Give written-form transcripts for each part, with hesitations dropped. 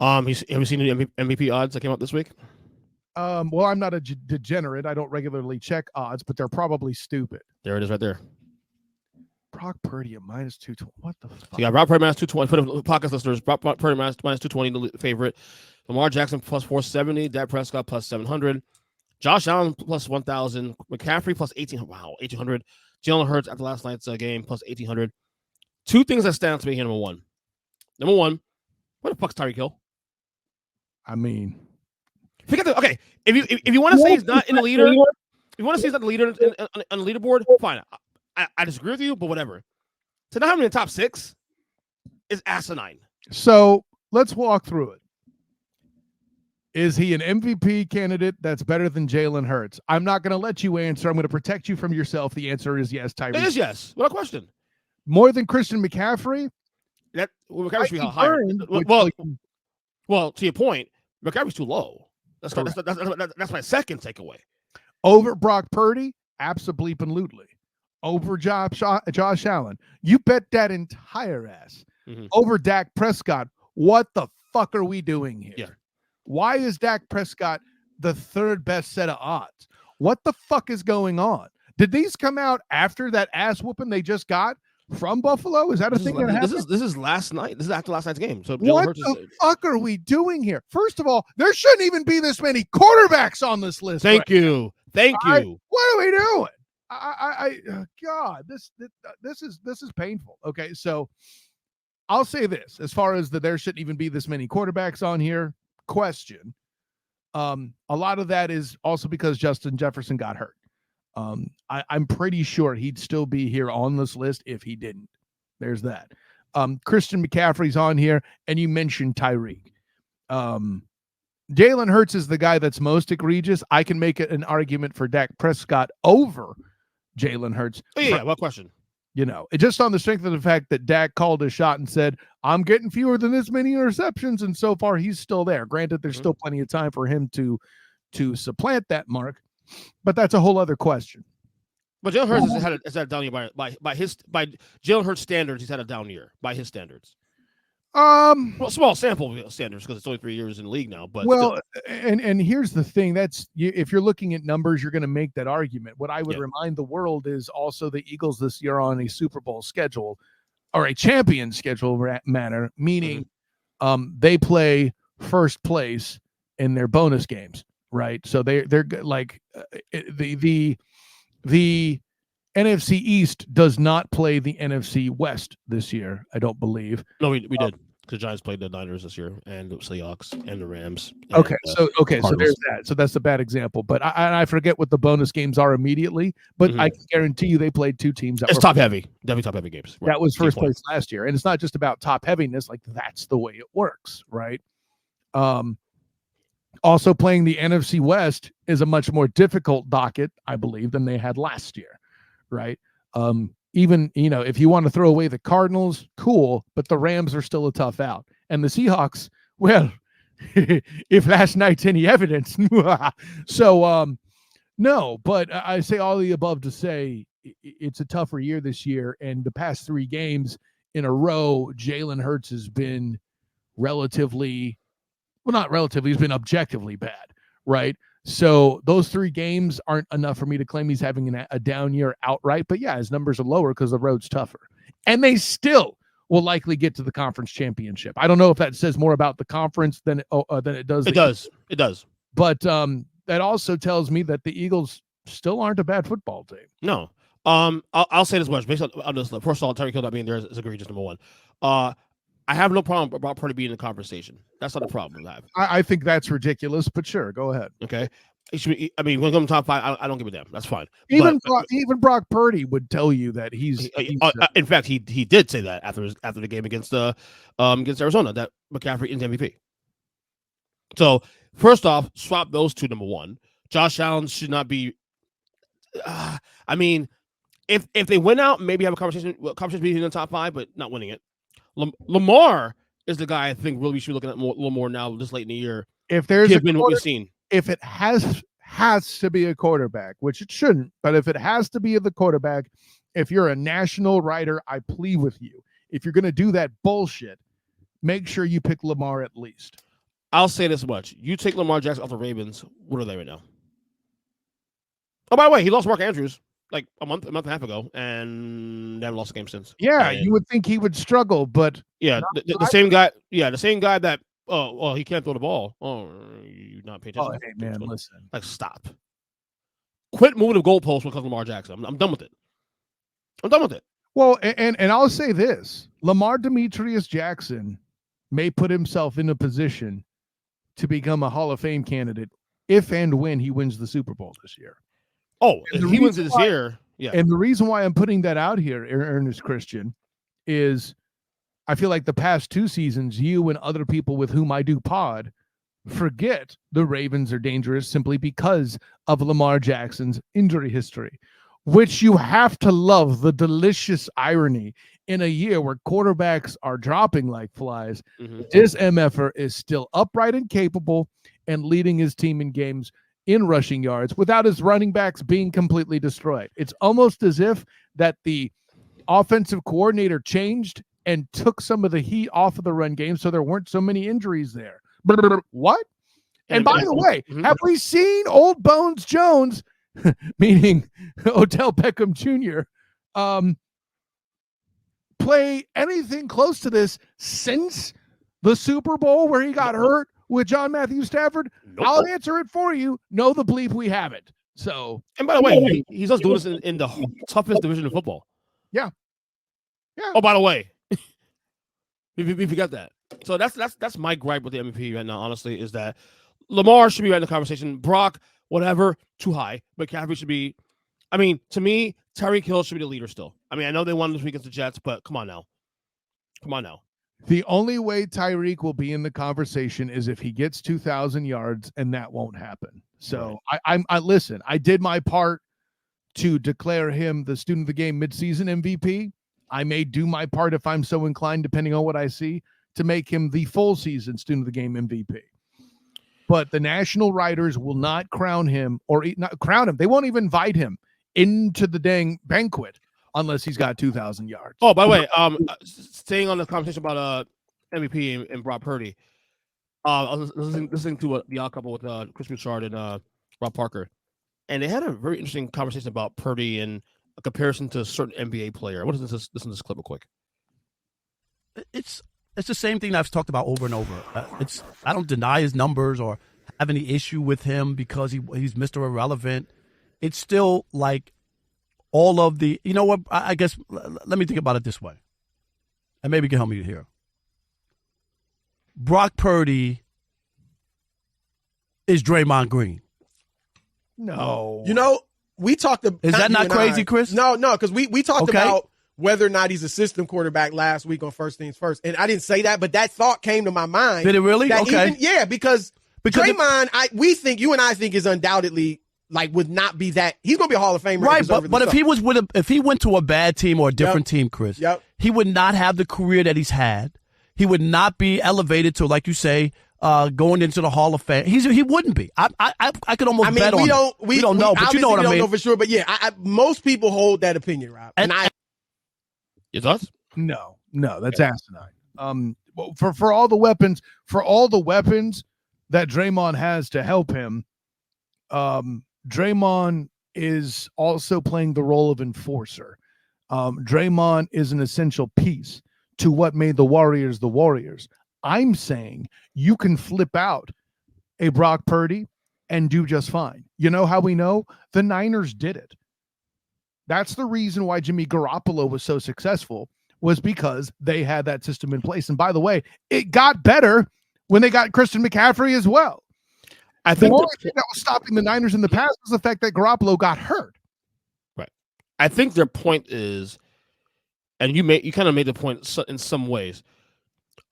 Have you seen the MVP odds that came out this week? Well, I'm not a degenerate. I don't regularly check odds, but they're probably stupid. There it is right there. Brock Purdy at minus 220. What the fuck? So you got Brock Purdy minus 220. For the podcast listeners, Brock Purdy minus 220, the favorite. Lamar Jackson plus 470. Dak Prescott plus 700. Josh Allen plus 1,000. McCaffrey plus 1,800. Wow, 1,800. Jalen Hurts after last night's game plus 1,800. Two things that stand out to me here. Number one, where the fuck's Tyreek Hill? I mean, okay. If you want to say he's not in the leader, if you want to say he's not the leader on the leaderboard, fine. I disagree with you, but whatever. To not have him in the top 6 is asinine. So let's walk through it. Is he an MVP candidate that's better than Jalen Hurts? I'm not going to let you answer. I'm going to protect you from yourself. The answer is yes, Tyreek. It is yes. What a question. More than Christian McCaffrey? McCaffrey's should be higher. Well, to your point, McCaffrey's too low. That's my second takeaway. Over Brock Purdy? Abso-bleeping-lutely. Over Josh Allen. You bet that entire ass. Mm-hmm. Over Dak Prescott. What the fuck are we doing here? Yeah. Why is Dak Prescott the third best set of odds? What the fuck is going on? Did these come out after that ass whooping they just got from Buffalo? Is that a thing that happened? This is last night. This is after last night's game. So what the fuck are we doing here? First of all, there shouldn't even be this many quarterbacks on this list. Thank you. What are we doing? God, this is painful. Okay, so I'll say this as far as there shouldn't even be this many quarterbacks on here. Question. A lot of that is also because Justin Jefferson got hurt. I'm pretty sure he'd still be here on this list if he didn't. There's that. Christian McCaffrey's on here, and you mentioned Tyreek. Jalen Hurts is the guy that's most egregious. I can make an argument for Dak Prescott over Jalen Hurts. Oh, yeah, what question? You know, just on the strength of the fact that Dak called his shot and said, I'm getting fewer than this many interceptions, and so far he's still there. Granted, there's still plenty of time for him to supplant that mark, but that's a whole other question. But Jalen Hurts has had a down year by Jalen Hurts standards. He's had a down year by his standards. Well, small sample standards because it's only 3 years in the league now. But and here's the thing: if you're looking at numbers, you're going to make that argument. What I would remind the world is also the Eagles this year on a Super Bowl schedule or a champion schedule manner, meaning they play first place in their bonus games, right? So they're like the NFC East does not play the NFC West this year, I don't believe. No, we did. The Giants played the Niners this year, and the Seahawks, and the Rams. And, so there's that. So that's a bad example. But I forget what the bonus games are immediately. But I can guarantee you they played two teams. It's top heavy, definitely top heavy games. Right. That was first place last year, and it's not just about top heaviness. Like that's the way it works, right? Also, playing the NFC West is a much more difficult docket, I believe, than they had last year. Right. Even, if you want to throw away the Cardinals, cool, but the Rams are still a tough out. And the Seahawks, well, if last night's any evidence. So, no, but I say all the above to say it's a tougher year this year. And the past 3 games in a row, Jalen Hurts has been he's been objectively bad, right? So those 3 games aren't enough for me to claim he's having a down year outright. But yeah, his numbers are lower because the road's tougher. And they still will likely get to the conference championship. I don't know if that says more about the conference than it does. It does. But that also tells me that the Eagles still aren't a bad football team. No. I'll say this much. Based on this, first of all, Tyreek Hill not being there is egregious, number one. I have no problem about Purdy being in the conversation. That's not a problem I have. I think that's ridiculous, but sure, go ahead. Okay. When it comes to top 5, I don't give a damn. That's fine. Even Brock Purdy would tell you that he's in fact, he did say that after the game against Arizona that McCaffrey is MVP. So first off, swap those two. Number one, Josh Allen should not be. If they win out, maybe have a conversation being in the top 5, but not winning it. Lamar is the guy I think really we should be looking at a little more now this late in the year. If there's what we've seen, if it has to be a quarterback, which it shouldn't, but if it has to be the quarterback, if you're a national writer, I plead with you. If you're going to do that bullshit, make sure you pick Lamar at least. I'll say this much: you take Lamar Jackson off the Ravens, what are they right now? Oh, by the way, he lost Mark Andrews like a month and a half ago, and they haven't lost a game since. Yeah, And, you would think he would struggle, but the same guy. Yeah, the same guy that. Oh, well, he can't throw the ball. Oh, you not paying attention? Oh, hey, man, listen. Like, stop. Quit moving the goalposts because of Lamar Jackson. I'm done with it. I'm done with it. Well, and I'll say this: Lamar Demetrius Jackson may put himself in a position to become a Hall of Fame candidate if and when he wins the Super Bowl this year. Oh, if he wins it this year, yeah. And the reason why I'm putting that out here, Ernest Christian, is I feel like the past 2 seasons, you and other people with whom I do pod forget the Ravens are dangerous simply because of Lamar Jackson's injury history, which you have to love the delicious irony in a year where quarterbacks are dropping like flies. This MFer is still upright and capable and leading his team in games in rushing yards without his running backs being completely destroyed. It's almost as if that the offensive coordinator changed and took some of the heat off of the run game so there weren't so many injuries there. What? And by the way, have we seen Old Bones Jones, meaning Odell Beckham Jr., play anything close to this since the Super Bowl where he got hurt with John Matthew Stafford? Nope. I'll answer it for you. No, the bleep we haven't. So, and by the way, he's just doing this in the toughest division of football. Yeah. Oh, by the way, we forgot that. So that's my gripe with the MVP right now. Honestly, is that Lamar should be right in the conversation. Brock, whatever, too high. But McCaffrey should be. I mean, to me, Tyreek Hill should be the leader still. I mean, I know they won this week against the Jets, but come on now. The only way Tyreek will be in the conversation is if he gets 2,000 yards, and that won't happen. So right. I listen. I did my part to declare him the student of the game midseason MVP. I may do my part if I'm so inclined, depending on what I see, to make him the full season student of the game MVP. But the national writers will not crown him or not crown him. They won't even invite him into the dang banquet unless he's got 2,000 yards. Oh, by the way, staying on the conversation about MVP and Brock Purdy, I was listening to the Odd Couple with Chris Bouchard and Rob Parker, and they had a very interesting conversation about Purdy and a comparison to a certain NBA player. What is this? Listen to this clip real quick. It's the same thing I've talked about over and over. I don't deny his numbers or have any issue with him because he's Mr. Irrelevant. It's still like all of the, you know what, I guess, let me think about it this way. And maybe you can help me here. Brock Purdy is Draymond Green. No. You know, we talked about. Is that not crazy, Chris? No, because we talked about whether or not he's a system quarterback last week on First Things First. And I didn't say that, but that thought came to my mind. Did it really? Okay. Because Draymond, you and I think is undoubtedly would not be that. He's going to be a Hall of Famer. Right, but if he went to a bad team or a different team, Chris, he would not have the career that he's had. He would not be elevated to, like you say, going into the Hall of Fame. He wouldn't be. I could almost bet on it. We don't know, but you know what I mean. We don't know for sure, but yeah, most people hold that opinion, Rob. And your thoughts? No, that's asinine. For all the weapons that Draymond has to help him, Draymond is also playing the role of enforcer. Draymond is an essential piece to what made the Warriors the Warriors. I'm saying you can flip out a Brock Purdy and do just fine. You know how we know? The Niners did it. That's the reason why Jimmy Garoppolo was so successful, was because they had that system in place. And by the way, it got better when they got Christian McCaffrey as well. I think the only thing that was stopping the Niners in the past was the fact that Garoppolo got hurt. Right. I think their point is, and you kind of made the point in some ways.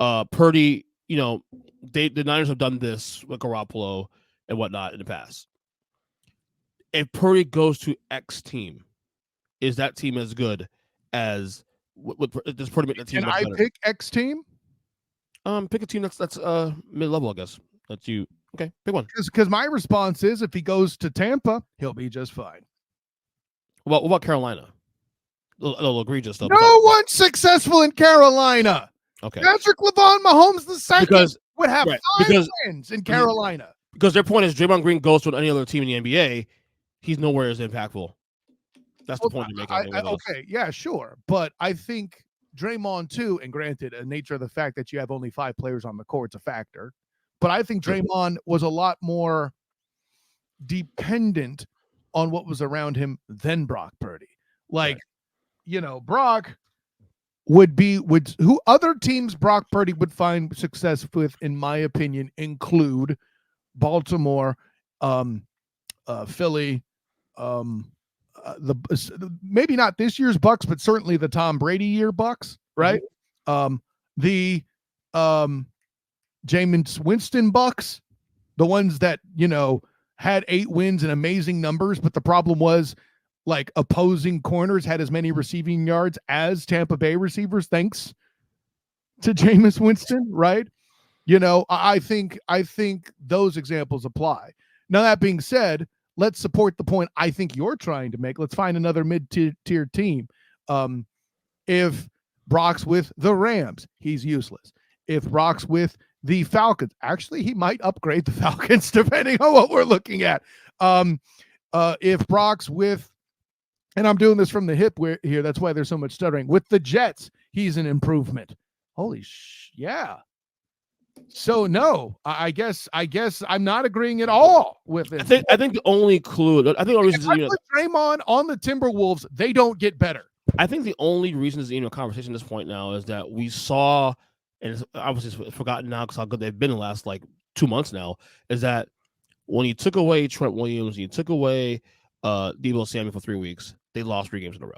Purdy, the Niners have done this with Garoppolo and whatnot in the past. If Purdy goes to X team, is that team as good as does Purdy make that team? Can I pick X team? Pick a team that's mid-level, I guess. That's you. Okay, pick one. Because my response is, if he goes to Tampa, he'll be just fine. What about Carolina? A little egregious stuff. No one's successful in Carolina. Okay. Patrick LeVon Mahomes II would have Right, 5 wins in Carolina. Because their point is Draymond Green goes to any other team in the NBA, he's nowhere as impactful. That's the point you're making. Okay, yeah, sure. But I think Draymond too, and granted, the nature of the fact that you have only 5 players on the court is a factor. But I think Draymond was a lot more dependent on what was around him than Brock Purdy. Like, Brock who other teams Brock Purdy would find success with, in my opinion, include Baltimore, Philly, maybe not this year's Bucks, but certainly the Tom Brady year Bucks, right? The Jameis Winston Bucks, the ones that had 8 wins and amazing numbers, but the problem was like opposing corners had as many receiving yards as Tampa Bay receivers, thanks to Jameis Winston, right? I think those examples apply. Now, that being said, let's support the point I think you're trying to make. Let's find another mid-tier team. If Brock's with the Rams, he's useless. If Brock's with the Falcons, actually, he might upgrade the Falcons depending on what we're looking at. If Brock's with, and I'm doing this from the hip here, that's why there's so much stuttering. With the Jets, he's an improvement. Holy yeah. So no, I guess I'm not agreeing at all with it. I think the only clue, I think the reason if I put Draymond on the Timberwolves, they don't get better. I think the only reason is a conversation at this point now is that we saw, and it's obviously forgotten now because how good they've been in the last 2 months now, is that when you took away Trent Williams, you took away Deebo Samuel for 3 weeks, they lost 3 games in a row.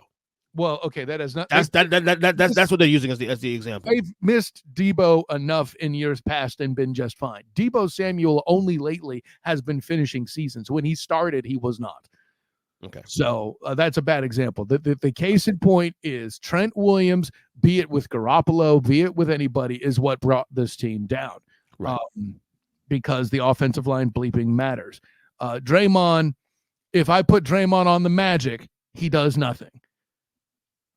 Well, okay, that is not. That's what they're using as the example. They've missed Deebo enough in years past and been just fine. Deebo Samuel only lately has been finishing seasons. When he started, he was not. Okay, so that's a bad example. The case in point is Trent Williams, be it with Garoppolo, be it with anybody, is what brought this team down. Right. Because the offensive line bleeping matters. Draymond, if I put Draymond on the Magic, he does nothing.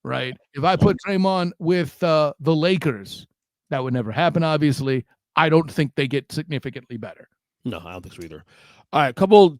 Right? If I put Draymond with the Lakers, that would never happen, obviously. I don't think they get significantly better. No, I don't think so either. All right, couple